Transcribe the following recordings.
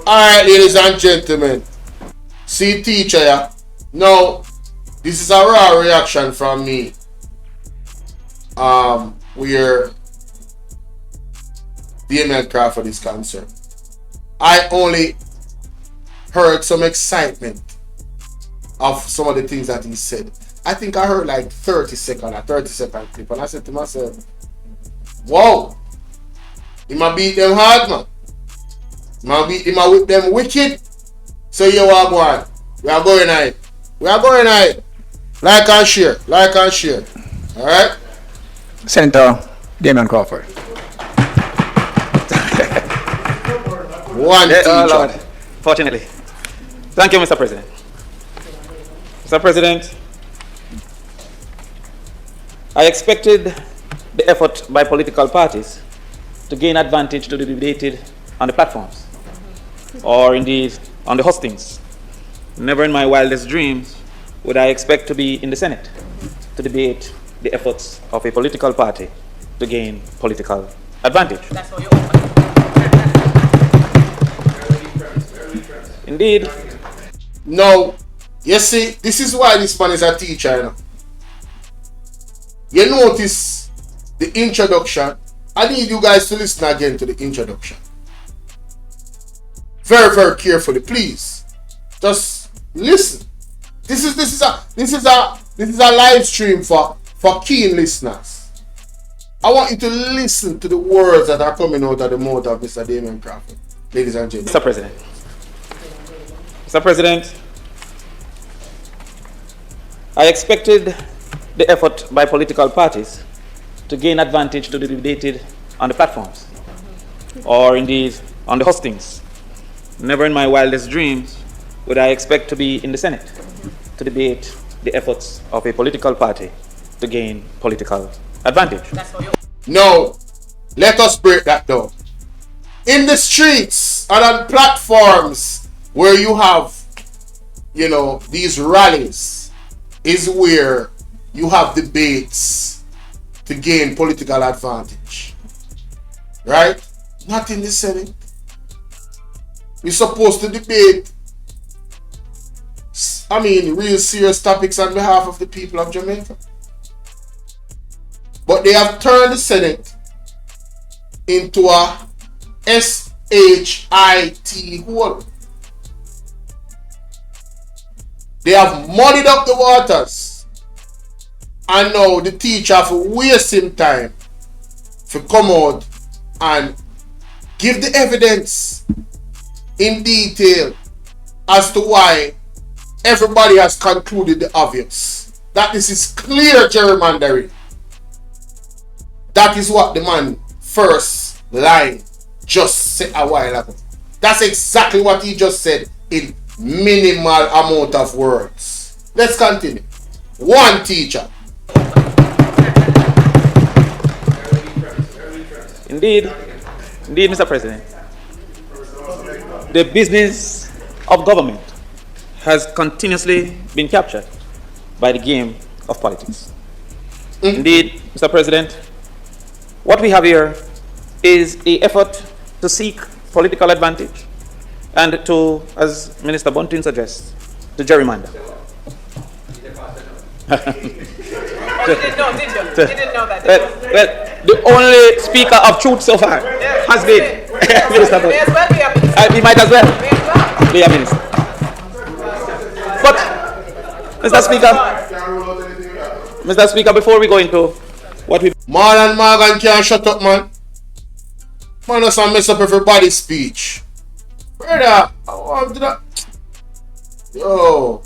Alright, ladies and gentlemen. See teacher, yeah? Now, this is a raw reaction from me. Where Damian Crawford is concerned. I only heard some excitement of some of the things that he said. I think I heard like 30-second clip, and I said to myself, wow, he might beat them hard, man. He might whip them wicked. So you are going. We are going at it. Like and share. Alright? Senator Damian Crawford. One teacher. Oh Lord, fortunately. Thank you, Mr. President. Mr. President, I expected the effort by political parties to gain advantage to be debated on the platforms, or indeed on the hustings. Never in my wildest dreams would I expect to be in the Senate to debate the efforts of a political party to gain political advantage. That's all you Indeed. No, you see, this is why this man is a teacher, you know. You notice the introduction. I need you guys to listen again to the introduction. Very, very carefully, please. Just listen. This is a live stream for keen listeners. I want you to listen to the words that are coming out of the mouth of Mr. Damian Crawford, ladies and gentlemen. Mr. President, I expected the effort by political parties to gain advantage to be debated on the platforms, or indeed on the hustings. Never in my wildest dreams would I expect to be in the Senate to debate the efforts of a political party to gain political advantage. No, let us break that down. In the streets and on platforms where you have, you know, these rallies is where you have debates to gain political advantage. Right? Not in the Senate. You're supposed to debate, real serious topics on behalf of the people of Jamaica. But they have turned the Senate into a SHIT hole. They have muddied up the waters. And now the teacher have wasting time to come out and give the evidence in detail as to why everybody has concluded the obvious. That this is clear gerrymandering. That is what the man first line just said a while ago. That's exactly what he just said in minimal amount of words. Let's continue. One teacher. Indeed, Mr. President, the business of government has continuously been captured by the game of politics. Indeed, Mr. President, what we have here is an effort to seek political advantage and to, as Minister Bunting suggests, to gerrymander. You didn't know, did you? You didn't know that. Well, the only speaker of truth so far has been Minister Bunting. He might as well be a minister. But, Mr. Speaker, before we go into what we... Man and Morgan can't shut up, man. Man does not mess up everybody's speech. Brother, I want to that. Yo.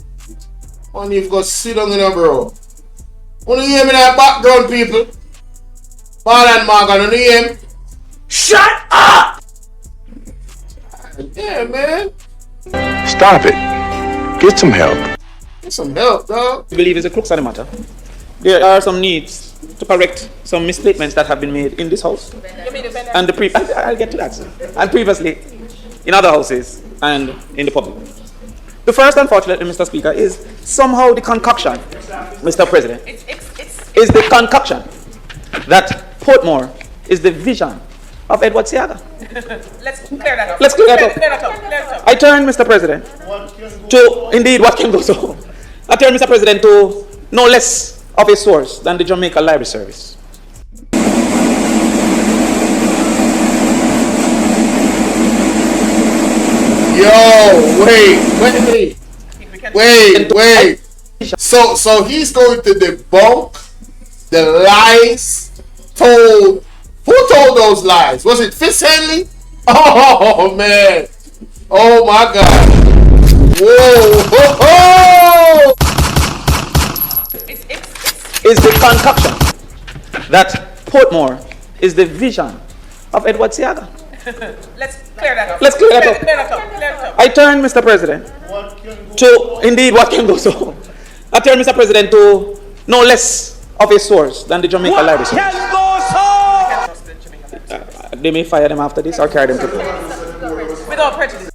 Man, you've got to sit down in there, bro. Wanna hear me that background, people? Man and Morgan, wanna hear me? Shut up! Yeah, man. Stop it. Get some help. Get some help, dog. I believe is the crux of the matter. There are some needs to correct some misstatements that have been made in this house. And I'll get to that, sir. And previously in other houses and in the public. The first, unfortunately, Mr. Speaker, is somehow the concoction, Mr. President, is the concoction that Portmore is the vision of Edward Seaga. Let's clear that up. Let's clear that up. I turn, Mr. President, to indeed what can go so. I turn, Mr. President, to no less of a source than the Jamaica Library Service. Yo, wait. So he's going to debunk the lies told. Who told those lies? Was it Fitz Henley? Oh man! Oh my God! Whoa! Ho, ho! Is the concoction that Portmore is the vision of Edward Seaga. Let's clear that up. Let's clear that up. Clear that up. Clear that up. I turn, Mr. President, to indeed what can go so. I turn, Mr. President, to no less of a source than the Jamaica Library Service. They may fire them after this or carry them to court. Without prejudice.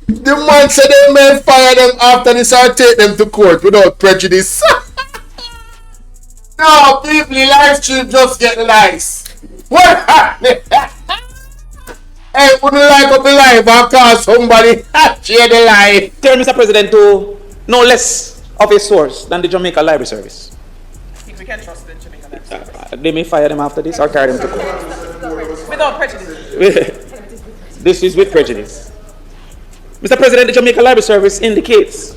The man said they may fire them after this or take them to court without prejudice. No, people, the live stream just get likes. What happened? Hey, wouldn't like up the live and call somebody share the live. Tell Mr. President to no less of a source than the Jamaica Library Service. We can trust the Jamaica Library Service. They may fire them after this or carry them to court. Without prejudice. This is with prejudice. Mr. President, the Jamaica Library Service indicates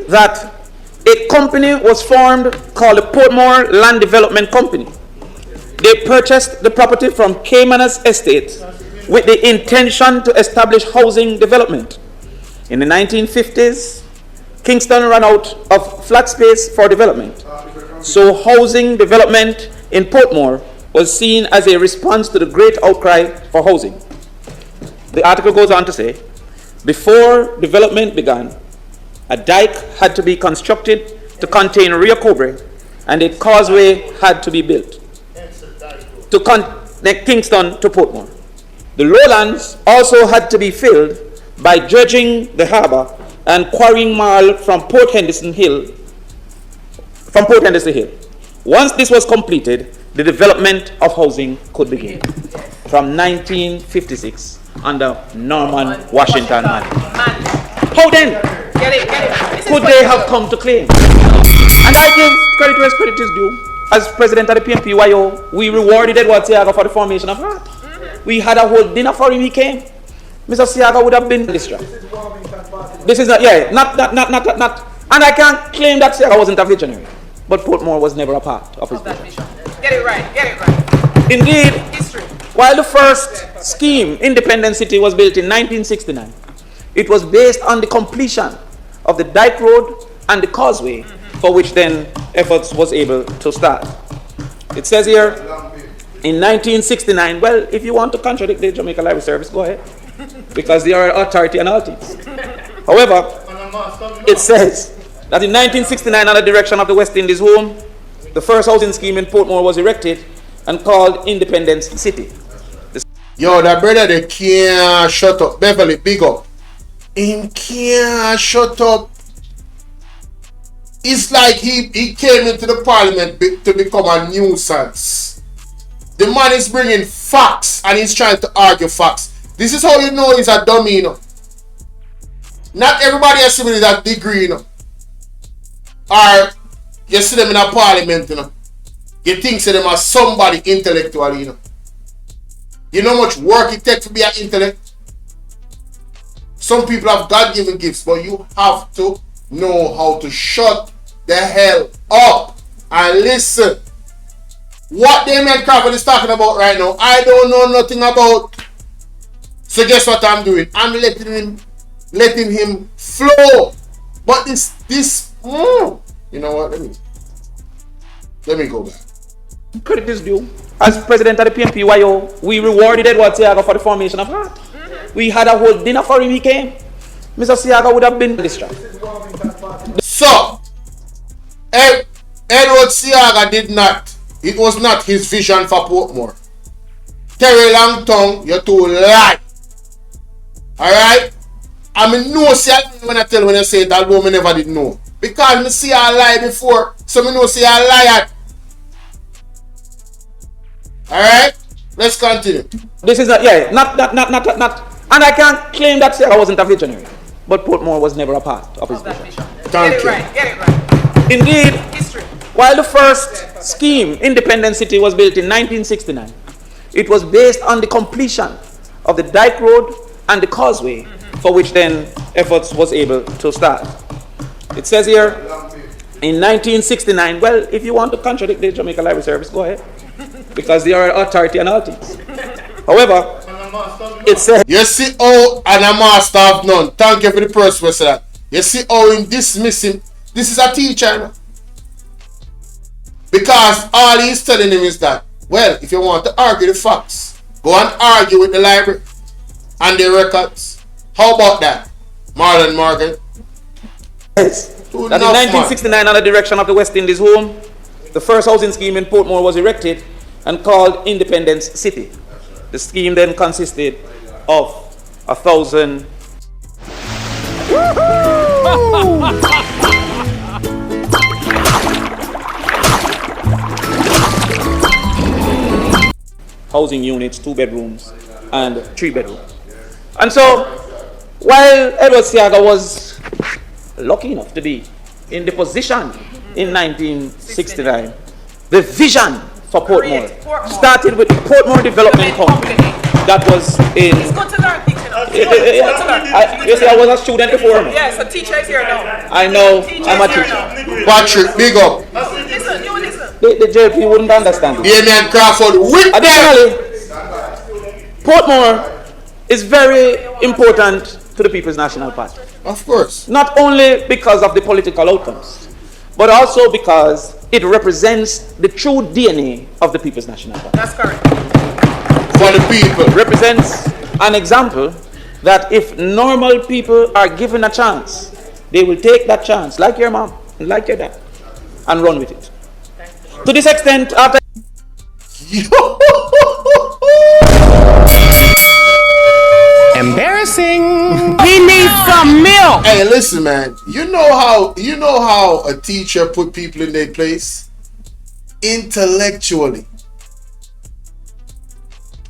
that a company was formed called the Portmore Land Development Company. They purchased the property from Caymanas Estate with the intention to establish housing development. In the 1950s, Kingston ran out of flat space for development. So housing development in Portmore was seen as a response to the great outcry for housing. The article goes on to say, before development began, a dike had to be constructed to contain Rio Cobre, and a causeway had to be built to connect Kingston to Portmore. The lowlands also had to be filled by dredging the harbor and quarrying marl from Port Henderson Hill. Once this was completed, the development of housing could begin. From 1956 under Norman Washington Manning. How then could they have come to claim? And I give credit where credit is due. As president of the PMPYO, we rewarded Edward Seaga for the formation of heart. We had a whole dinner for him, he came. Mr. Seaga would have been distraught. This is not. And I can't claim that Seaga wasn't a visionary. But Portmore was never a part of his vision. Get it right. Indeed, history. While the first scheme, Independence City, was built in 1969, it was based on the completion of the Dyke Road and the causeway, for which then efforts was able to start. It says here, in 1969, well, if you want to contradict the Jamaica Library Service, go ahead, because they are authority and all things. However, it says that in 1969, under the direction of the West Indies Home, the first housing scheme in Portmore was erected and called Independence City. Yo, that brother, they can't shut up. Beverly, big up. He can't shut up. It's like he came into the parliament to become a nuisance. The man is bringing facts and he's trying to argue facts. This is how you know he's a dummy, you know. Not everybody has with that degree, you know. Or you see them in a parliament, you know. You think see them as somebody intellectual, you know. You know how much work it takes to be an intellect? Some people have God-given gifts, but you have to know how to shut the hell up and listen. What Damian Crawford is talking about right now, I don't know nothing about. So guess what I'm doing? I'm letting him flow. But you know what? Let me go back. Credit is due. As president of the PMPYO, we rewarded Edward Seaga for the formation of heart. We had a whole dinner for him, he came. Mr. Seaga would have been distraught. So, Edward Seaga did not. It was not his vision for Portmore. Terry Longtongue, you're too lie. Alright? I mean, no see a lie when I tell when I say that, although I never did know. Because me see a lie before, so me know see a lie at. Alright? Let's continue. This is not, and I can't claim that I wasn't a visionary, but Portmore was never a part of his vision. Thank you. Get it right. Indeed, History. while the first scheme, Independence City, was built in 1969, it was based on the completion of the Dyke Road and the Causeway, for which then efforts was able to start. It says here, in 1969, well, if you want to contradict the Jamaica Library Service, go ahead, because they are authority on all things. However, it says... You see how, and a master of none. Thank you for the person who said that. You see how in dismissing, this is a teacher. No? Because all he's telling him is that, well, if you want to argue the facts, go and argue with the library and the records. How about that, Marlon Morgan? Yes. That in 1969, under the direction of the West Indies Home, the first housing scheme in Portmore was erected and called Independence City. The scheme then consisted of 1,000 housing units, 2 bedrooms and 3 bedrooms. And so, while Edward Seaga was lucky enough to be in the position in 1969, the vision for Portmore started with Portmore Development Company. That was in... Let's go to learn things, you know. You see, I was a student before me. Yes, a teacher is here now. I know, I'm a Teacher is teacher. here now. Patrick, big up. Listen, you listen. The JP wouldn't understand it. Damian Crawford, with them. Additionally, Portmore is very important to the People's National Party. Of course. Not only because of the political outcomes, but also because it represents the true DNA of the People's National Party. That's correct. For the people. Represents an example that if normal people are given a chance, they will take that chance, like your mom, like your dad, and run with it. To this extent, after... Embarrassing. He needs some milk. Hey, listen, man. You know how a teacher put people in their place? Intellectually.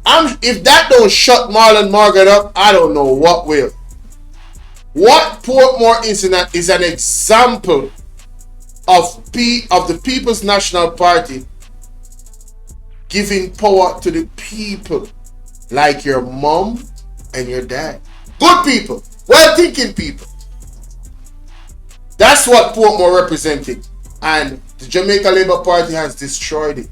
If that don't shut Marlon Morgan up, I don't know what will. What Portmore is an example of the People's National Party giving power to the people, like your mom and your dad. Good people, well-thinking people. That's what Portmore represented, and the Jamaica Labour Party has destroyed it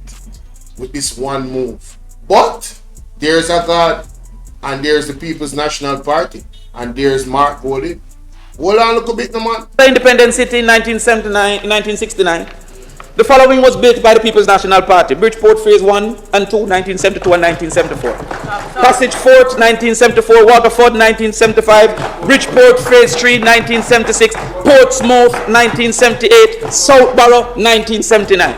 with this one move. But there's a God, and there's the People's National Party, and there's Mark Bolo. Hold on, look a bit, man. Independence City in 1969. The following was built by the People's National Party: Bridgeport Phase 1 and 2, 1972 and 1974. Passage Fort, 1974. Waterford, 1975. Bridgeport Phase 3, 1976. Portsmouth, 1978. Southborough, 1979.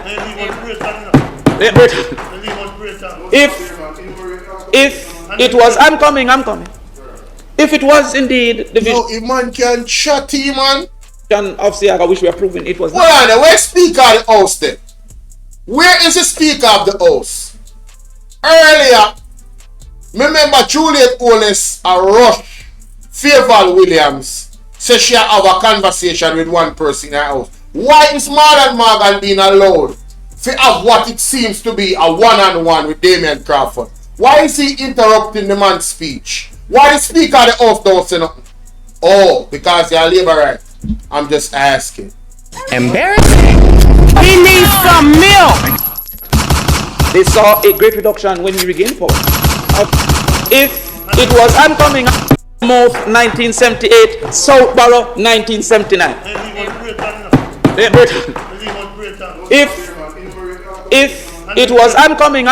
If it was, I'm coming. If it was indeed the vision... No, if man can chat him, man. Of Seaga, which we are proving it was Hold on, where's Speaker of the House then? Where is the Speaker of the House? Earlier, remember Juliet Oles a rush Fairval Williams says she have a conversation with one person in her house. Why is Marlon Morgan being allowed to have what it seems to be a one-on-one with Damian Crawford? Why is he interrupting the man's speech? Why the Speaker of the House don't say nothing? Oh, because you're a labor right. I'm just asking. Embarrassing. He needs some milk. They saw a great reduction when he regained power. If it was oncoming, Mouth 1978, Southborough 1979. If it was oncoming.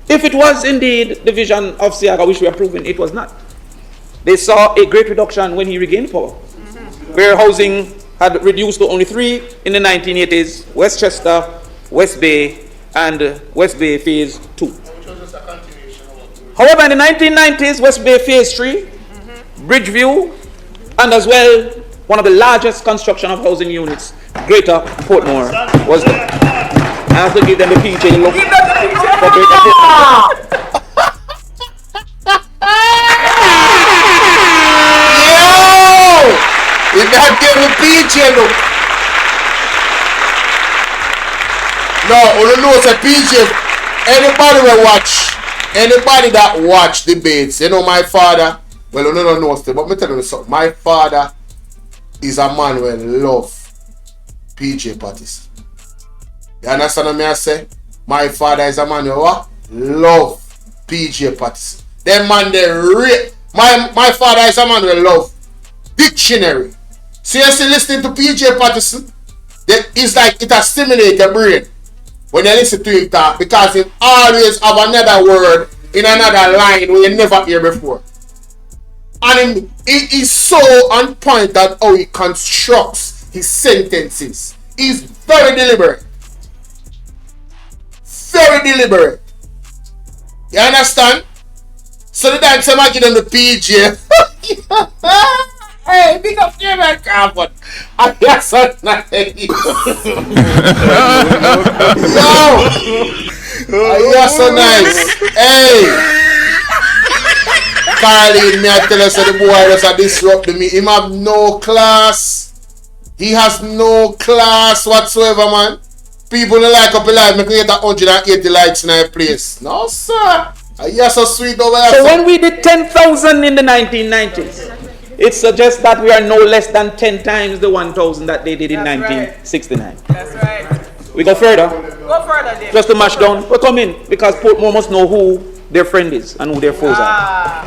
If it was indeed the vision of Seaga, which we are proving it was not. They saw a great reduction when he regained power, where housing had reduced to only 3 in the 1980s: Westchester, West Bay, and West Bay Phase 2. However, in the 1990s, West Bay Phase 3, Bridgeview, and as well, one of the largest construction of housing units, Greater Portmore, was there. I have to give them the PJ look. Yo! In that game with PJ, look. No, you know, say PJ, anybody will watch, anybody that watch debates, you know, my father, well, you don't know, but me tell you something, my father is a man who love PJ parties. You understand what I say? My father is a man who what? Love PJ parties. Them man they my father is a man who love dictionary. So you see listening to PJ Patterson, it's like it has stimulated your brain when you listen to him talk, because he always have another word in another line where you never hear before. And he is so on point that how he constructs his sentences. He's very deliberate. Very deliberate. You understand? So the dance I give them the PJ. Hey, big up Damian Crawford. And that's so nice. Yo! You're so nice. Hey! Carly, me I tell us that the boy just disrupt me. He have no class. He has no class whatsoever, man. People don't like up a live. Make me get 180 likes in a place. No, sir. You're so sweet over there. So when we did 10,000 in the 1990s, it suggests that we are no less than 10 times the 1,000 that they did in 1969. That's right. We go further. Go further, David. Just to mash down. But come in, because Portmore must know who their friend is and who their foes are.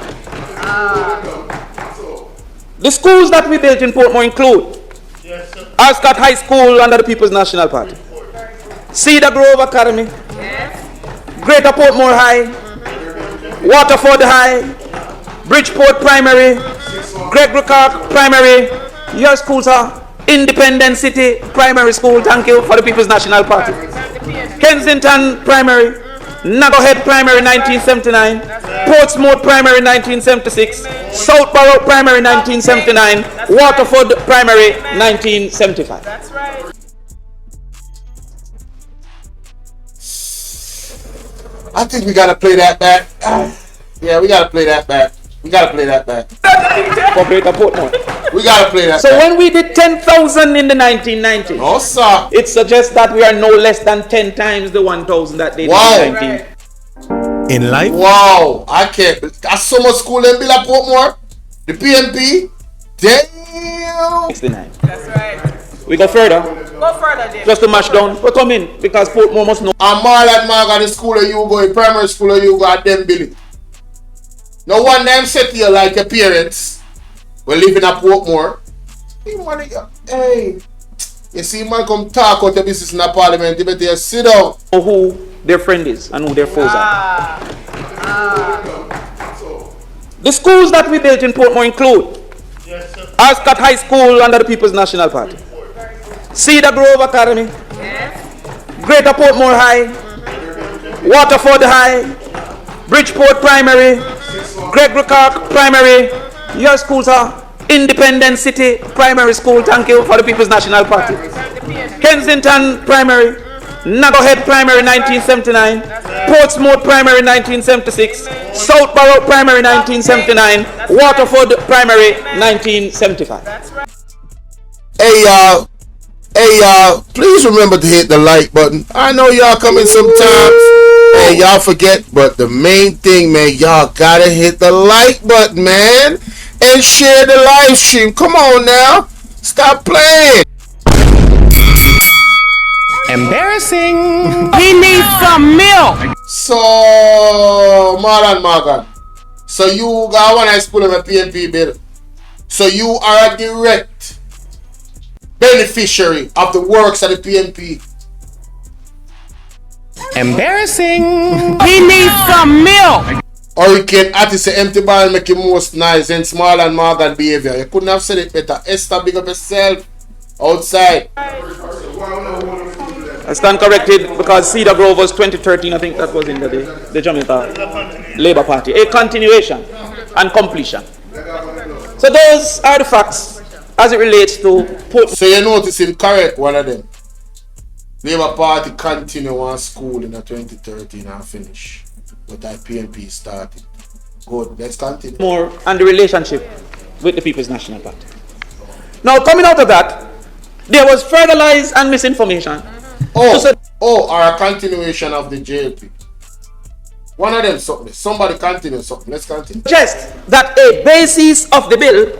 The schools that we built in Portmore include Ascot High School under the People's National Party, Cedar Grove Academy, Greater Portmore High, Waterford High, Bridgeport Primary, Gregory Clark Primary. Your schools are Independent City Primary School, thank you, for the People's National Party. Kensington Primary, Naggohead Primary 1979, Portsmouth Primary 1976, Southborough Primary 1979, Waterford Primary 1975. That's right. I think we gotta play that back. Yeah, we gotta play that back. We gotta play that back. For Greater Portmore. We gotta play that So back. when we did 10,000 in the 1990s, No, sir. it suggests that we are no less than 10 times the 1,000 that they did Wow. in 19. In life, Wow, I can't. That's so much school in Bill Portmore. The PNP. Damn. 69. That's right. We go further. Go further, David. Just to mash down. But come in, because Portmore must know. And Marlon Margan, the school of you go, in primary school of you go at them Billy. No one them set you like your parents. We live in a Portmore. Hey, you see man come talk out your business in the parliament, you better sit down. Who their friend is and who their foes are. The schools that we built in Portmore include Ascot High School under the People's National Party, Cedar Grove Academy, Greater Portmore High, Waterford High, Bridgeport Primary, Gregory Clark Primary. Your schools are Independent City Primary School, thank you, for the People's National Party. Kensington Primary, Naggohead Primary 1979, Portsmouth Primary 1976, Southborough Primary 1979, Waterford Primary 1975. Hey y'all, please remember to hit the like button. I know y'all coming sometimes. Hey, y'all forget, but the main thing, man, y'all gotta hit the like button, man. And share the live stream. Come on now. Stop playing. embarrassing. He needs some milk. So, Marlon Morgan. So you got one high school of a PNP bill. So you are a direct beneficiary of the works of the PNP. Embarrassing. He needs some milk. Hurricane Atty say empty ball make you most nice and small and Morgan behavior. You couldn't have said it better. Esther, big up yourself outside. I stand corrected because Cedar Grove was 2013, I think that was in the Jamaica Labour Party. A continuation and completion. So those are the facts as it relates to So you notice him correct one of them. Labour Party continue on school in 2013 and finish. But that PNP started. Good, let's continue. More and the relationship with the People's National Party. Now, coming out of that, there was further lies and misinformation. Or a continuation of the JLP. One of them something. Somebody continue something. Let's continue. Suggest that a basis of the bill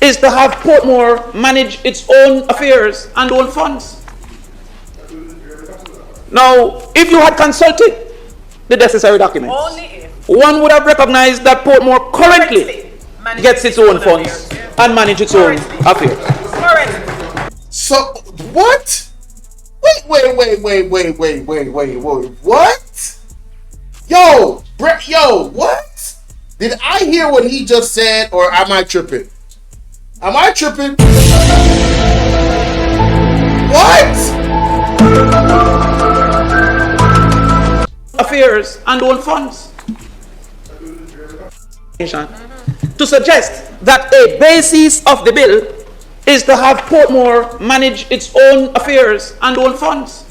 is to have Portmore manage its own affairs and own funds. Now, if you had consulted the necessary documents, one would have recognized that Portmore currently gets its own funds and manages its own affairs. So, what? Wait, what? Yo, Brett, what? Did I hear what he just said, or am I tripping? Am I tripping? What? Affairs and own funds. To suggest that a basis of the bill is to have Portmore manage its own affairs and own funds.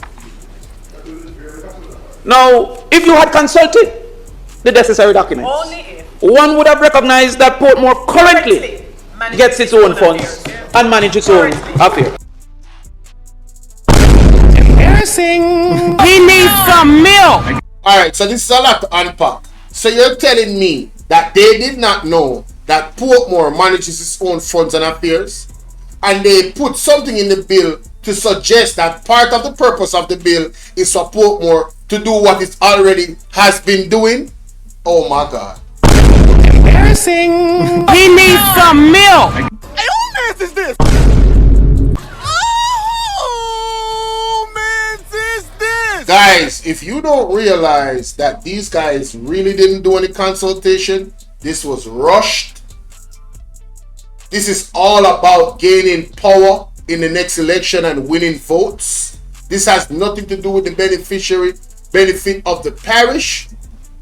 Now, if you had consulted the necessary documents, one would have recognized that Portmore currently gets its own funds and manages its own affairs. Embarrassing. He needs some milk. Alright, so this is a lot to unpack. So you're telling me that they did not know that Portmore manages its own funds and affairs, and they put something in the bill to suggest that part of the purpose of the bill is for Portmore to do what it already has been doing? Oh my God. Embarrassing. He needs some milk. Hey, who man's is this? Oh, man's is this? Guys, if you don't realize that these guys really didn't do any consultation, this was rushed. This is all about gaining power in the next election and winning votes. This has nothing to do with the benefit of the parish.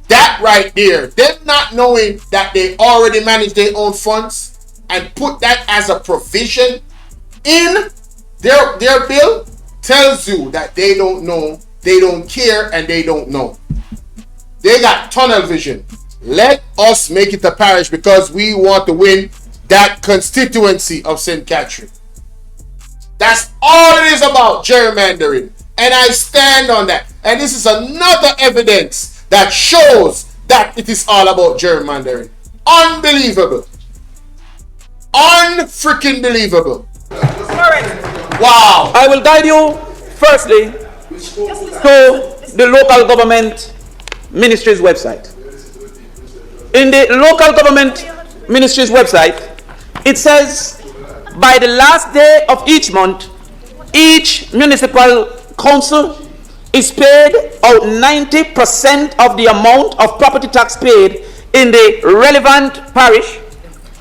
That right there, them not knowing that they already manage their own funds and put that as a provision in their bill, tells you that they don't know, they don't care, and they don't know. They got tunnel vision. Let us make it a parish because we want to win that constituency of St. Catherine. That's all it is about, gerrymandering. And I stand on that. And this is another evidence that shows that it is all about gerrymandering. Unbelievable. Unfreaking believable. Wow. I will guide you firstly to the local government ministry's website. In the local government ministry's website, it says by the last day of each month, each municipal council is paid out 90% of the amount of property tax paid in the relevant parish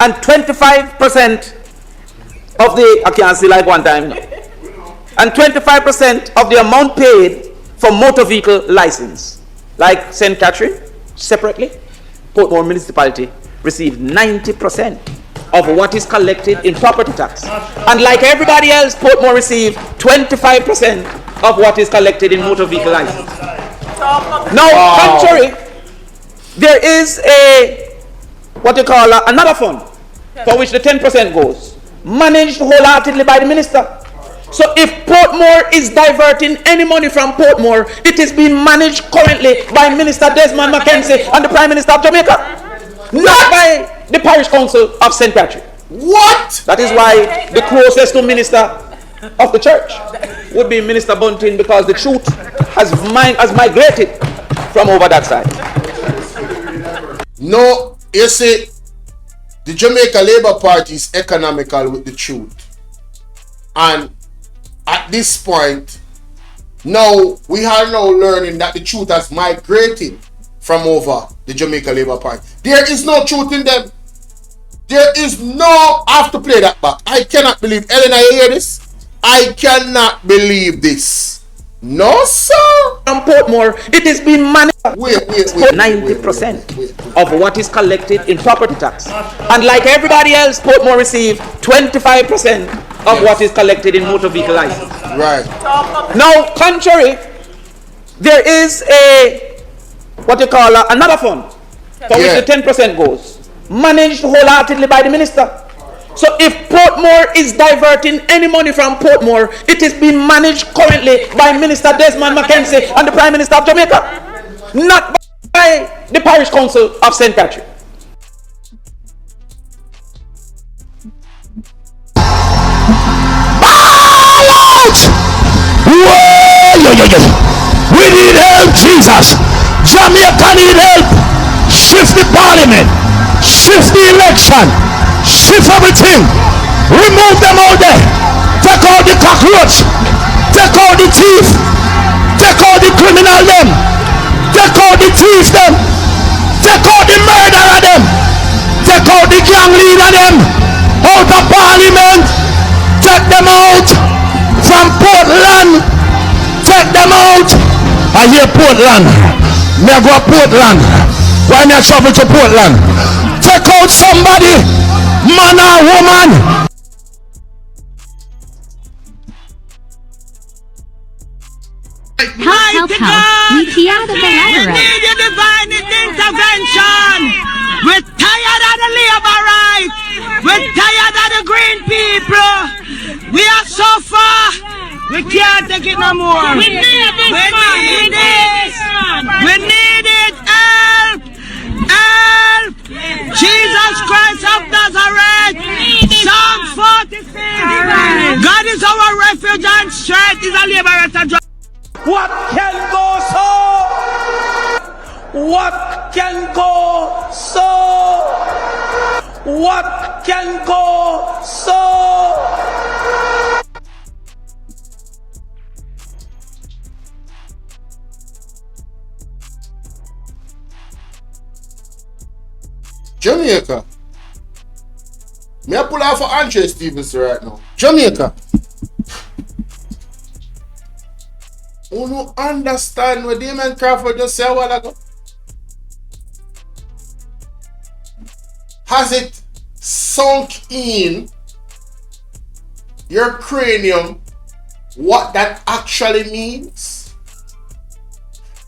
and 25% of the, I can't see like one time, and 25% of the amount paid for motor vehicle license. Like St. Catherine, separately, Portmore municipality received 90% of what is collected in property tax. And like everybody else, Portmore received 25% of what is collected in motor vehicle license. Now, contrary, there is a, what you call another fund for which the 10% goes, managed wholeheartedly by the minister. So if Portmore is diverting any money from Portmore, it is being managed currently by Minister Desmond McKenzie and the Prime Minister of Jamaica. Not by the Parish Council of St. Patrick. What? That is why the closest to minister of the church would be Minister Bunting, because the truth has migrated from over that side. No, you see, the Jamaica Labour Party is economical with the truth. And at this point, now we are now learning that the truth has migrated from over the Jamaica Labour Party. There is no truth in them. There is no, I have to play that back. I cannot believe, Elena, you hear this? I cannot believe this. No, sir. From Portmore, it is being managed. Wait. 90% of what is collected in property tax. And like everybody else, Portmore received 25% of what is collected in motor vehicle license. Right. Now, contrary, there is another fund for which the 10% goes, managed wholeheartedly by the minister. So if Portmore is diverting any money from Portmore, it is being managed currently by Minister Desmond Mackenzie and the Prime Minister of Jamaica, not by the Parish Council of St. Patrick. We need help, Jesus. Jamaica need help. Shift the parliament, shift the election, shift everything. Remove them all there. Take out the cockroach, take out the thief, take out the criminal them, take out the thief them, take out the murderer them, take out the gang leader them out of parliament. Take them out from Portland. Take them out. I hear Portland. Me I go to Portland. Why me I travel to Portland? Take out somebody, man or woman. Help, UTI the We need your divine intervention. We're tired of the labor rights. We're tired of the green people. We are so far. We can't take it no more. We need this. We need this. We need it. Help. Help. Jesus Christ of Nazareth. Psalm 46. God is our refuge and strength. Is a liberator. What can go so? What can go so? What can go so? Jamaica. Me I pull out for Andre Stevenson right now. Jamaica. You don't understand what Damian Crawford just said a while ago? Has it sunk in your cranium what that actually means?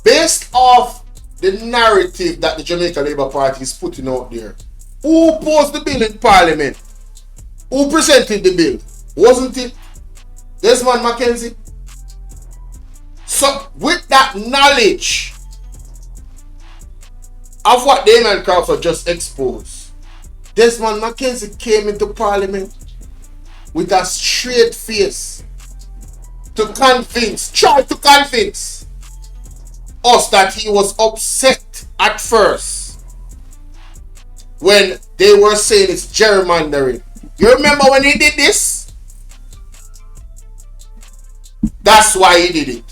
Based off the narrative that the Jamaica Labour Party is putting out there, who posed the bill in Parliament? Who presented the bill? Wasn't it Desmond Mackenzie? So with that knowledge of what Damian Crawford just exposed, Desmond Mackenzie came into Parliament with a straight face to try to convince us that he was upset at first when they were saying it's gerrymandering. You remember when he did this? That's why he did it.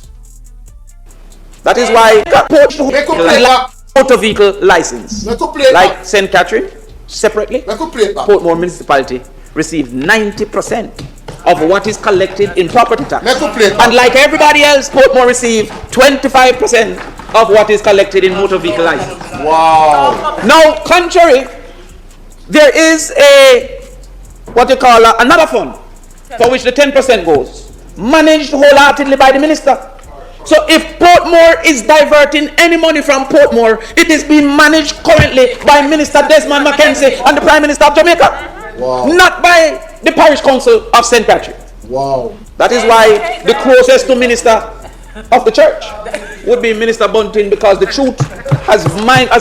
That is why motor vehicle license, like St. Catherine, separately, Portmore municipality received 90% of what is collected in property tax. And like everybody else, Portmore received 25% of what is collected in motor vehicle license. Wow. Now, contrary, there is another fund for which the 10% goes, managed wholeheartedly by the minister. So if Portmore is diverting any money from Portmore, it is being managed currently by Minister Desmond Mackenzie and the Prime Minister of Jamaica, not by the Parish Council of St. Patrick. Wow. That is why the closest to minister of the church would be Minister Bunting, because the truth has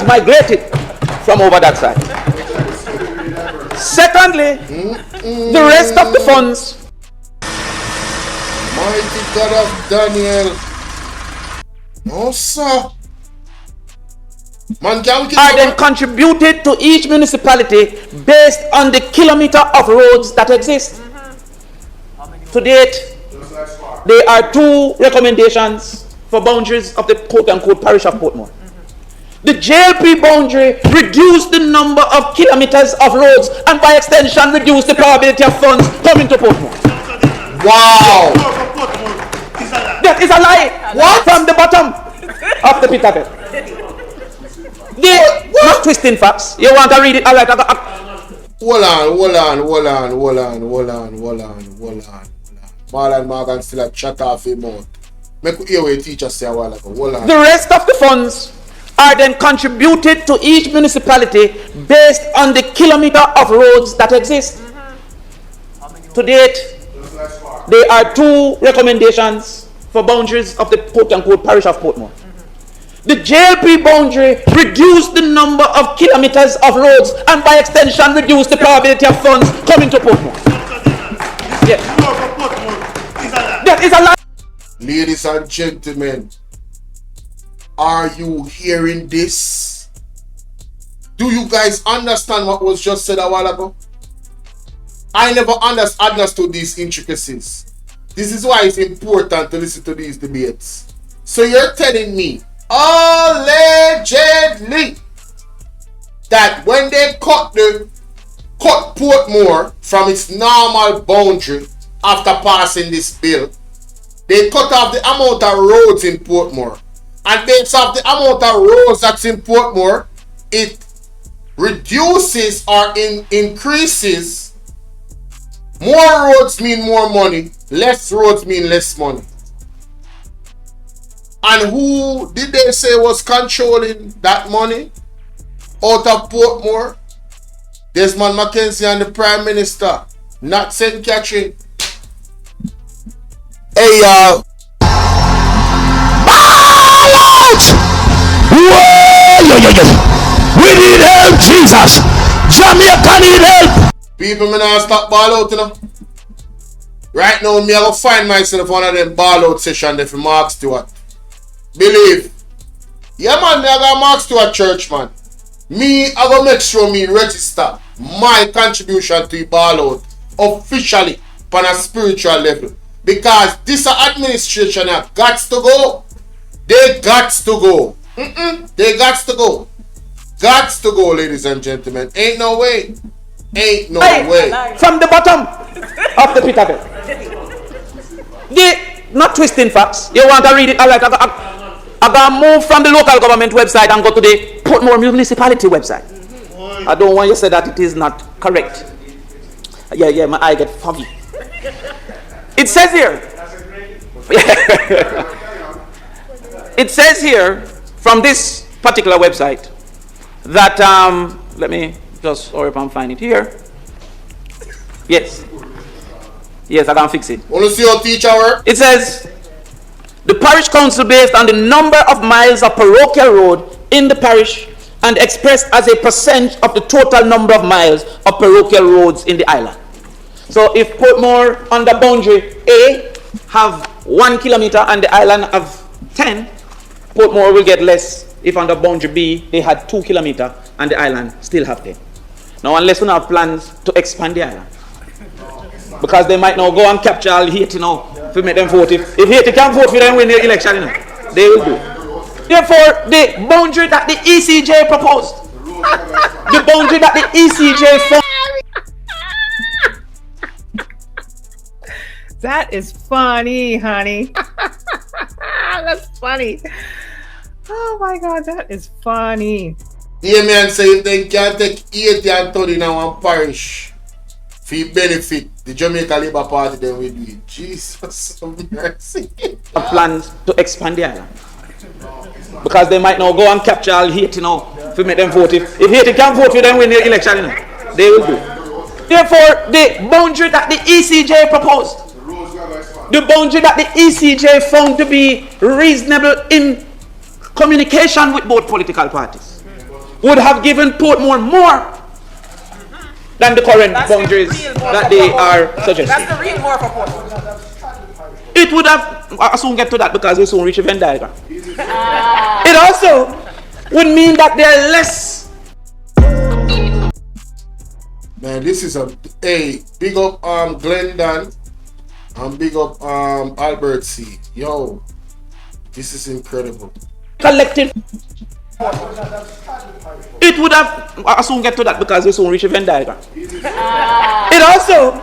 migrated from over that side. Secondly, the rest of the funds, mighty God of Daniel. No, sir. Man, are then contributed to each municipality based on the kilometer of roads that exist. To date, there are 2 recommendations for boundaries of the quote-unquote parish of Portmore. The JLP boundary reduced the number of kilometers of roads and by extension reduced the probability of funds coming to Portmore. Wow. That is a lie. What? From the bottom of the pit of it. They're not twisting facts. You want to read it? All right. Hold on. Marlon Morgan still a chat off him out. Make we hear what teacher say a while ago. Hold on. The rest of the funds are then contributed to each municipality based on the kilometer of roads that exist. To date, there are 2 recommendations for boundaries of the quote-unquote parish of Portmore. The JLP boundary reduced the number of kilometers of roads and by extension reduced the probability of funds coming to Portmore. Yes. That is a lie. Ladies and gentlemen, are you hearing this? Do you guys understand what was just said a while ago? I never understood these intricacies. This is why it's important to listen to these debates. So you're telling me, allegedly, that when they cut Portmore from its normal boundary after passing this bill, they cut off the amount of roads in Portmore. And based off the amount of roads that's in Portmore, it reduces or increases. More roads mean more money, less roads mean less money. And who did they say was controlling that money out of Portmore? Desmond Mackenzie and the Prime Minister, not St. Catherine. Hey, y'all. We need help, Jesus. Jamaica need help. People, me not stop ball out, you know. Right now, me I go find myself one of them ball out sessions there for Mark Stewart. Believe. Yeah, man, me I got Mark Stewart church, man. Me, I go make sure me register my contribution to the ball out officially on a spiritual level. Because this administration have got to go. They got to go. They got to go. Got to go, ladies and gentlemen. Ain't no way. Ain't no way. From the bottom of the pit of it. They not twisting facts. You want to read it? All right, I got to move from the local government website and go to the Portmore municipality website. I don't want you to say that it is not correct. Yeah, my eye get foggy. It says here. It says here from this particular website that let me just hurry up and find it here. Yes, I can fix it. Want to see your teacher work? It says the parish council, based on the number of miles of parochial road in the parish and expressed as a percent of the total number of miles of parochial roads in the island. So if Portmore on the boundary A have 1 kilometer and the island have 10, Portmore will get less if on the boundary B they had 2 kilometers and the island still have 10. Now, unless we have plans to expand the island, because they might now go and capture all Haiti now to make them vote. If Haiti can vote for them win the election, you know, they will do. Therefore, the boundary that the ECJ proposed, the boundary that the ECJ found. That is funny, honey. That's funny. Oh my God, that is funny. Damian say if they can take 80 and 30 now and parish for benefit the Jamaica Labour Party, then we do it. Jesus of mercy. Plans to expand the island, because they might now go and capture all Haiti now to make them vote. If Haiti can vote for them win the election, you know, they will do. Therefore, the boundary that the ECJ proposed, the boundary that the ECJ found to be reasonable in communication with both political parties, would have given Portmore more than the current boundaries that they are suggesting. That's the real more for Portmore. It would have, I'll soon get to that because we soon reach a Venn diagram. It also would mean that there are less. Man, this is a big up Glendon and big up Albert C. Yo, this is incredible. Collective. It would have, I'll soon get to that because we soon reach a Venn diagram. It also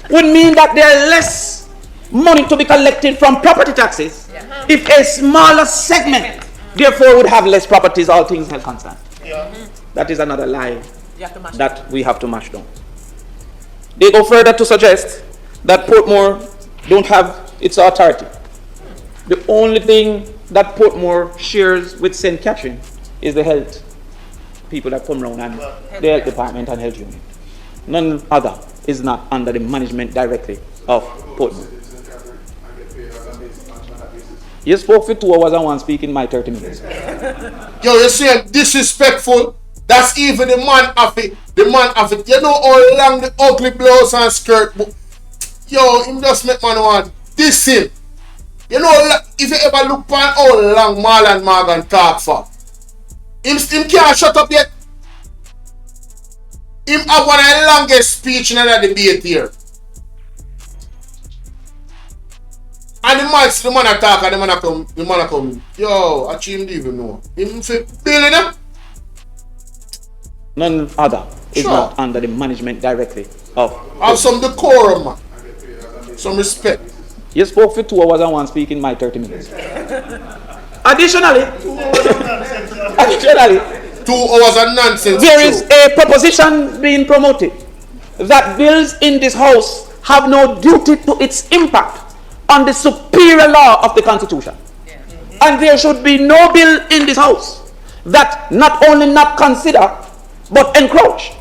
would mean that there are less money to be collected from property taxes if a smaller segment therefore would have less properties, all things held constant. That is another lie that we have to mash down. They go further to suggest that Portmore don't have its authority. The only thing that Portmore shares with St. Catherine is the health people that come around and the health department and health unit. None other is not under the management directly of Portmore. You spoke for 2 hours and one speaking my 30 minutes. Yo, you see disrespectful? That's even the man of it. The man of it. You know how long the ugly blouse and skirt. Yo, him just make man want this him. You know, if you ever look on how long Marlon Morgan talk for, him can't shut up yet. Him have one of the longest speech in the debate here. And the man attack and the man come. Yo, I him even know. Him say, Billy them. None other is not under the management directly of. Have some decorum, man. Some respect. You spoke for 2 hours and one speaking my 30 minutes. Additionally, 2 hours of nonsense. There is a proposition being promoted that bills in this house have no duty to its impact on the superior law of the Constitution. And there should be no bill in this house that not only not consider but encroach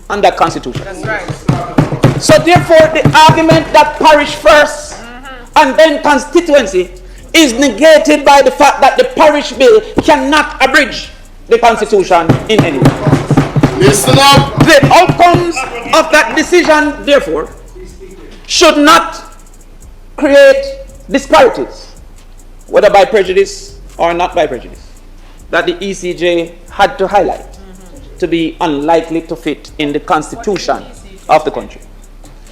on that Constitution. That's right. So therefore the argument that parish first and then constituency is negated by the fact that the parish bill cannot abridge the Constitution in any way. Listen up. The outcomes of that decision, therefore, should not create disparities, whether by prejudice or not by prejudice, that the ECJ had to highlight to be unlikely to fit in the Constitution of the country.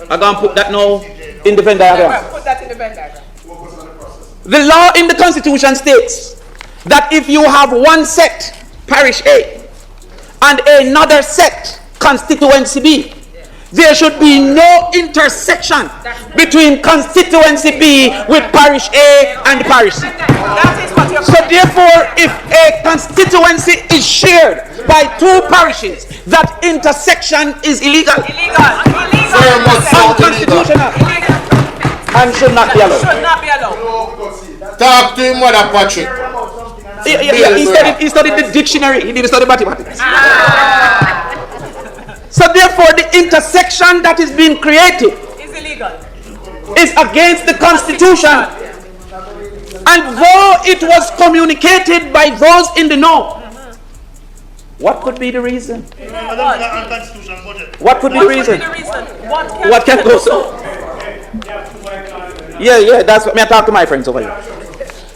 I'm going to put that now in the Venn diagram. Put that in the Venn diagram. The law in the Constitution states that if you have one sect, Parish A, and another sect, Constituency B, there should be no intersection between Constituency B with Parish A and Parish C. So therefore, if a constituency is shared by 2 parishes, that intersection is illegal. Unconstitutional. And should not be allowed. Talk to him, Mother Patrick. He studied the dictionary. He didn't study mathematics. So therefore, the intersection that is being created Is illegal. is against the Constitution. And though it was communicated by those in the know, what could be the reason? What could be the reason? What can go so? Yeah, that's what I talk to my friends over here.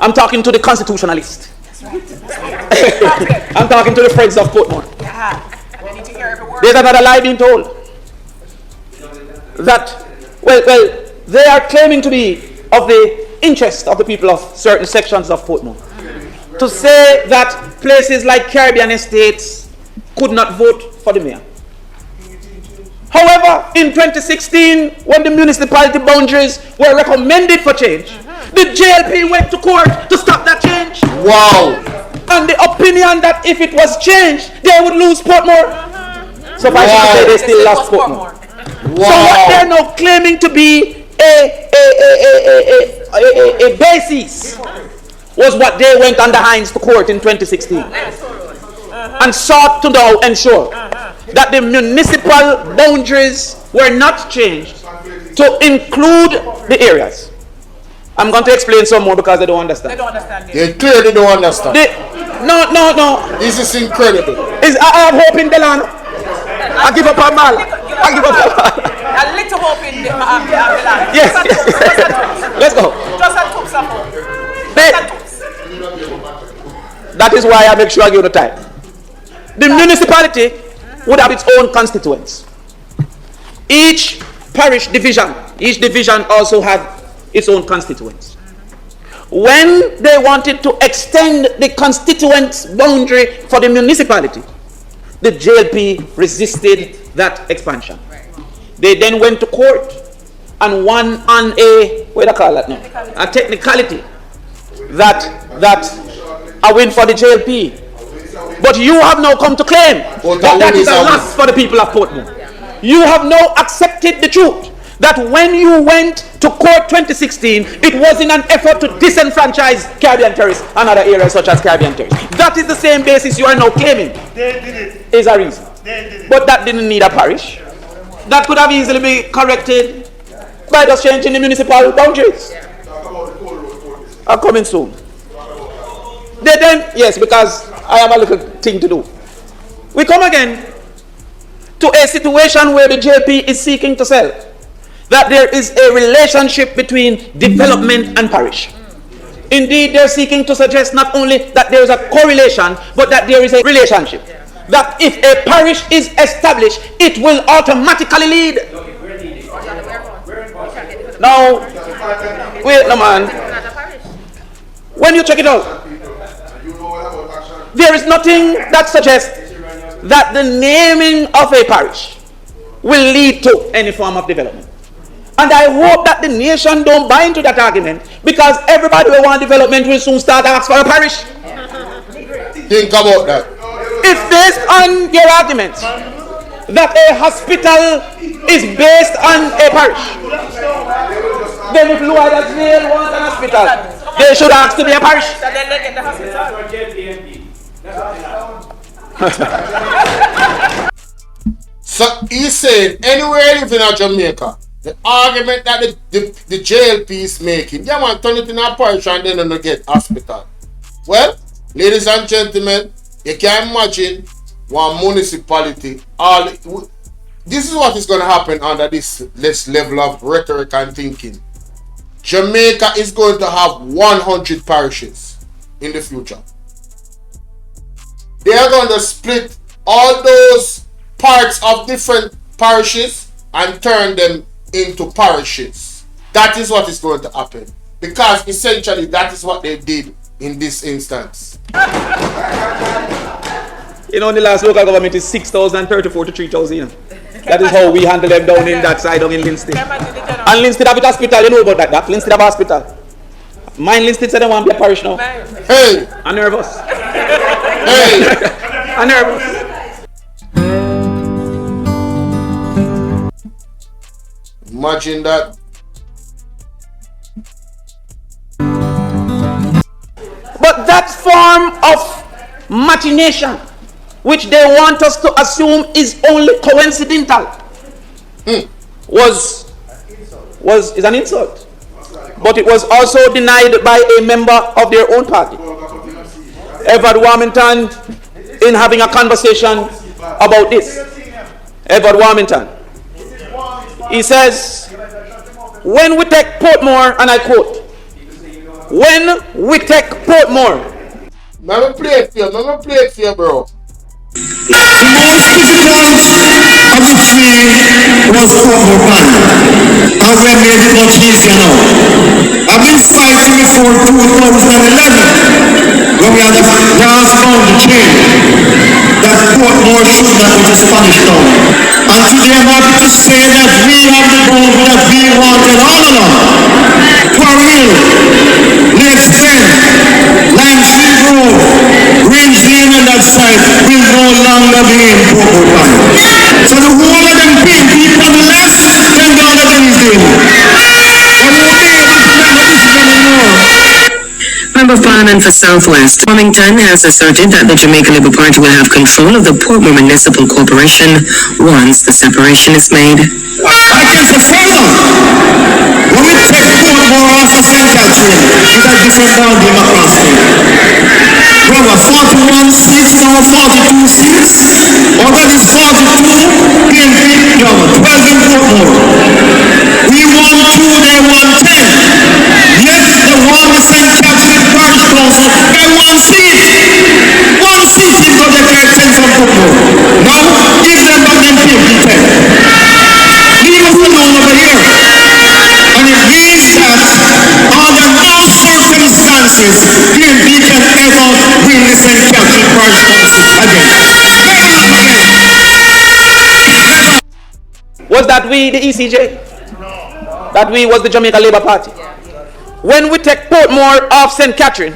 I'm talking to the constitutionalist. I'm talking to the friends of Portmore. There's another lie being told. That, well, they are claiming to be of the interest of the people of certain sections of Portmore. To say that places like Caribbean estates could not vote for the mayor. However, in 2016, when the municipality boundaries were recommended for change, the JLP went to court to stop that change. Wow. And the opinion that if it was changed, they would lose Portmore. So I should say they still lost Portmore. Wow. So what they're now claiming to be a basis was what they went under Hines to court in 2016 and sought to now ensure that the municipal boundaries were not changed to include the areas. I'm going to explain some more because they don't understand. They don't understand it. They clearly don't understand. No. This is incredible. I have hope in Delano. I give up on Mal. I give up on Mal. A little hope in the Delano. Yes. Let's go. Just a toops of hope. That is why I make sure I give the time. The municipality would have its own constituents. Each parish division, each division also had its own constituents. When they wanted to extend the constituent boundary for the municipality, the JLP resisted that expansion. They then went to court and won on a, what do I call that now? A technicality that a win for the JLP. But you have now come to claim that is a loss for the people of Portmore. You have now accepted the truth that when you went to court 2016, it was in an effort to disenfranchise Caribbean terrorists and other areas such as Caribbean terrorists. That is the same basis you are now claiming. They did it. Is a reason. They did it. But that didn't need a parish. That could have easily been corrected by just changing the municipal boundaries. Are coming soon. They then, yes, because I have a little thing to do. We come again to a situation where the JP is seeking to sell that there is a relationship between development and parish. Indeed, they're seeking to suggest not only that there is a correlation, but that there is a relationship. That if a parish is established, it will automatically lead. Now, wait, no man. When you check it out, there is nothing that suggests that the naming of a parish will lead to any form of development. And I hope that the nation don't buy into that argument, because everybody who wants development will soon start asking for a parish. Think about that. If based on your argument that a hospital is based on a parish, then if Lou Adazrael wants an hospital, they should ask to be a parish. So he's saying anywhere even in Jamaica, the argument that the JLP is making, they want to turn it in a parish and then they get hospital. Well, ladies and gentlemen, you can imagine one municipality. This is what is going to happen under this level of rhetoric and thinking. Jamaica is going to have 100 parishes in the future. They are going to split all those parts of different parishes and turn them into parishes. That is what is going to happen. Because essentially that is what they did in this instance. You know, the last local government is 6,034 to 3,000. That is how we handle them down in that side of in Linstead. And Linstead have a hospital, you know about that. Linstead have a hospital. Mine Linstead said they want to be a parish now. Hey! I'm nervous. Hey! I'm nervous. Imagine that. But that form of machination, which they want us to assume is only coincidental, is an insult. But it was also denied by a member of their own party, Edward Warmington, in having a conversation about this. Edward Warmington, he says, when we take Portmore, and I quote, when we take Portmore. Let me play it for you, bro. The most difficult of the three was Portmore Band, and we made it much easier now. I've been fighting before 2011, when we had the last boundary chain, that Portmore should not be a Spanish town. And today I'm happy to say that we have the boundary that we wanted all along. Parish, Lakes Bend, Limestone Grove, Range Lane and that side will no longer be in Portmore Band. So the whole of them paying people on the left, then the other them is in. Member of Parliament for Southwest, Wilmington has asserted that the Jamaica Labour Party will have control of the Portmore Municipal Corporation once the separation is made. I can say further, when we take Portmore off of St. Catherine, it's a different ball game across there. We have 41 seats, now 42 seats. Out of these 42, PNP, you have 12 in Portmore. We won 2, they won 10. Yes, they won the St. Catherine Parish Council by 1 seat. 1 seat is going to get 10 from Portmore. Now, give them back them PNP 10. Leave us alone over here. And it means that under no circumstances PNP can ever win the St. Catherine Parish Council again. Was that we the ECJ? That we was the Jamaica Labour Party? When we take Portmore off St. Catherine,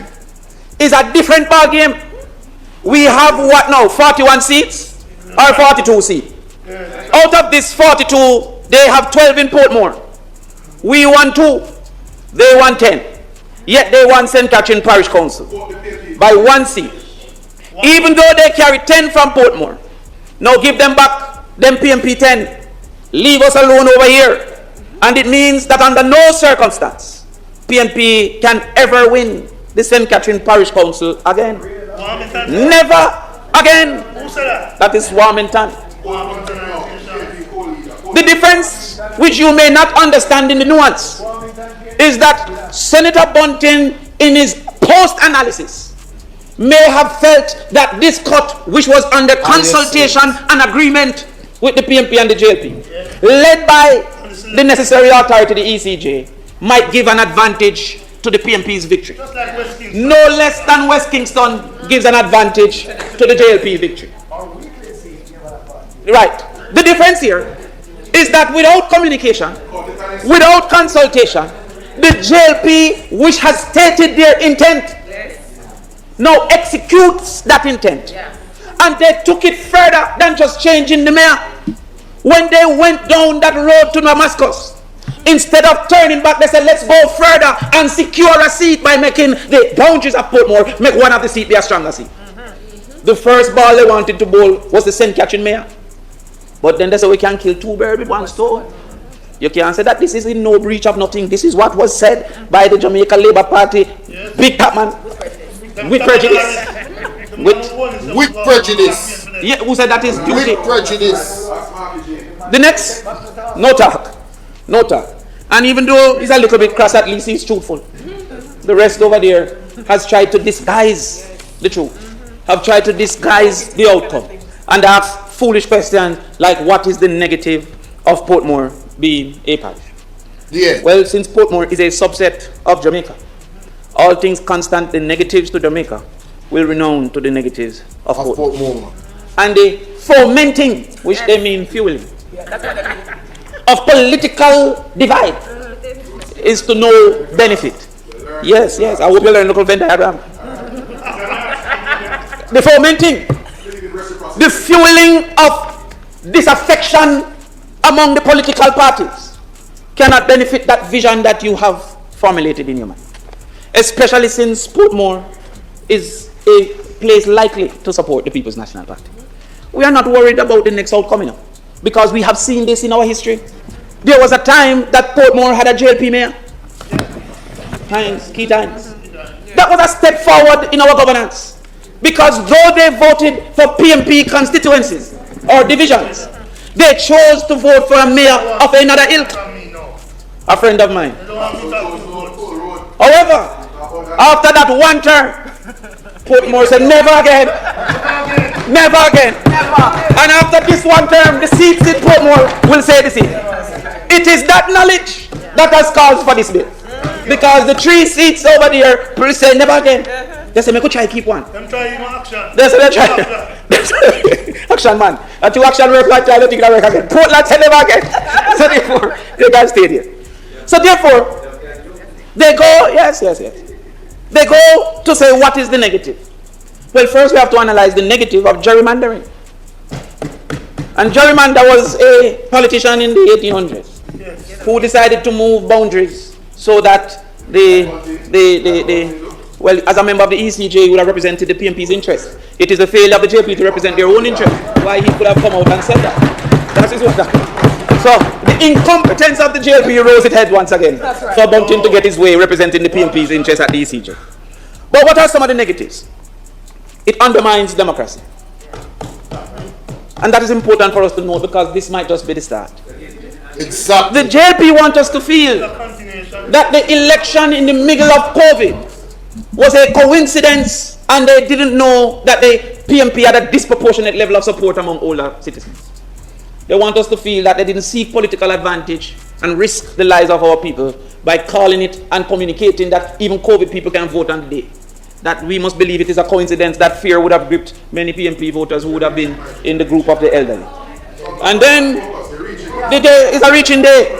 is a different ball game. We have what now? 41 seats or 42 seats? Out of this 42, They have 12 in Portmore. We want 2. They want 10. Yet they want St. Catherine Parish Council by 1 seat. Even though they carry 10 from Portmore. Now give them back them PMP 10. Leave us alone over here. And it means that under no circumstance PNP can ever win the St. Catherine Parish Council again. Never again. That is Warmington. The difference, which you may not understand in the nuance, is that Senator Bunting, in his post-analysis, may have felt that this cut, which was under consultation and agreement with the PMP and the JLP, led by the necessary authority, the ECJ, might give an advantage to the PMP's victory. No less than West Kingston gives an advantage to the JLP victory. Right. The difference here is that without communication, without consultation, the JLP, which has stated their intent, now executes that intent. And they took it further than just changing the mayor. When they went down that road to Damascus, instead of turning back, they said, let's go further and secure a seat by making the boundaries of Portmore, make one of the seats be a stronger seat. The first ball they wanted to bowl was the St. Catherine mayor. But then they said, we can kill 2 birds with 1 stone. You can't say that this is in no breach of nothing. This is what was said by the Jamaica Labour Party, Big Capman, with prejudice. With prejudice. Yeah, who said that is duty? With prejudice. The next, no talk. No talk. And even though he's a little bit cross, at least he's truthful. The rest over there has tried to disguise the truth, have tried to disguise the outcome, and ask foolish questions like, what is the negative of Portmore being a parish? Yeah. Well, since Portmore is a subset of Jamaica, all things constant, the negatives to Jamaica will renown to the negatives of Portmore. And the fomenting, which they mean fueling, of political divide is to no benefit. Yes, yes, I hope you learn local Venn diagram. The fomenting, the fueling of disaffection among the political parties cannot benefit that vision that you have formulated in your mind. Especially since Portmore is a place likely to support the People's National Party. We are not worried about the next outcome now, because we have seen this in our history. There was a time that Portmore had a JLP mayor. Key times. That was a step forward in our governance, because though they voted for PMP constituencies or divisions, they chose to vote for a mayor of another ilk, a friend of mine. However, after that one term, Portmore said, never again. Never again. And after this one term, the seats in Portmore will say the same. It is that knowledge that has caused for this bill. Because the 3 seats over there will say, never again. They say, I could try to keep one. They say, they try. Action, man. That 2 action work like I don't think that work again. Portland said never again. So therefore, they can't stay there. So therefore, they go, yes. They go to say, what is the negative? Well, first we have to analyze the negative of gerrymandering. And gerrymander was a politician in the 1800s who decided to move boundaries so that well, as a member of the ECJ, he would have represented the PMP's interest. It is the failure of the JP to represent their own interest. Why he could have come out and said that. That is what happened. So the incompetence of the JLP rose its head once again for Bunting to get his way representing the PMP's interest at the ECJ. But what are some of the negatives? It undermines democracy. And that is important for us to know, because this might just be the start. Exactly. The JLP want us to feel that the election in the middle of COVID was a coincidence, and they didn't know that the PMP had a disproportionate level of support among older citizens. They want us to feel that they didn't seek political advantage and risk the lives of our people by calling it and communicating that even COVID people can vote on the day. That we must believe it is a coincidence that fear would have gripped many PMP voters who would have been in the group of the elderly. And then the day is a reaching day.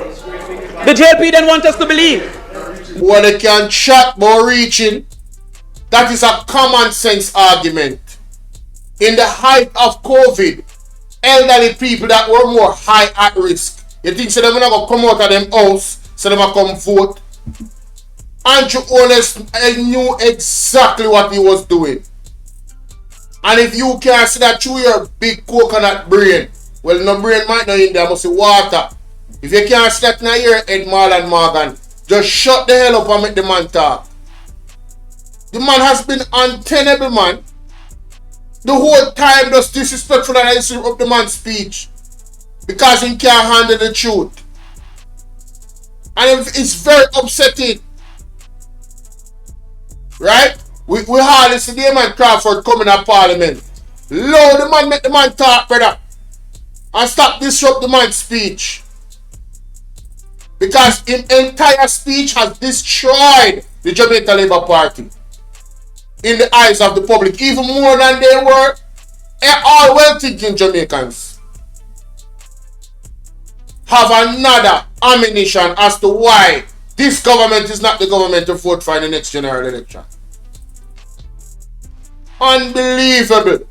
The JLP then want us to believe. When they can chat about reaching, that is a common sense argument. In the height of COVID, elderly people that were more high at risk You think so they're gonna come out of them house, so they're gonna come vote? Andrew Holness knew exactly what he was doing. And if you can't see that through your big coconut brain, well, no brain might not in there, must be water. If you can't see that in your head, Marlon Morgan, just shut the hell up and make the man talk. The man has been untenable, man. The whole time just disrespectful and disrespect the man's speech. Because he can't handle the truth. And it's very upsetting. Right? We hardly see Damian Crawford coming to Parliament. Lord, the man make the man talk, brother. And stop disrupt the man's speech. Because his entire speech has destroyed the Jamaica Labour Party. In the eyes of the public. Even more than they were all well-thinking Jamaicans. Have another ammunition as to why this government is not the government to vote for in the next general election. Unbelievable.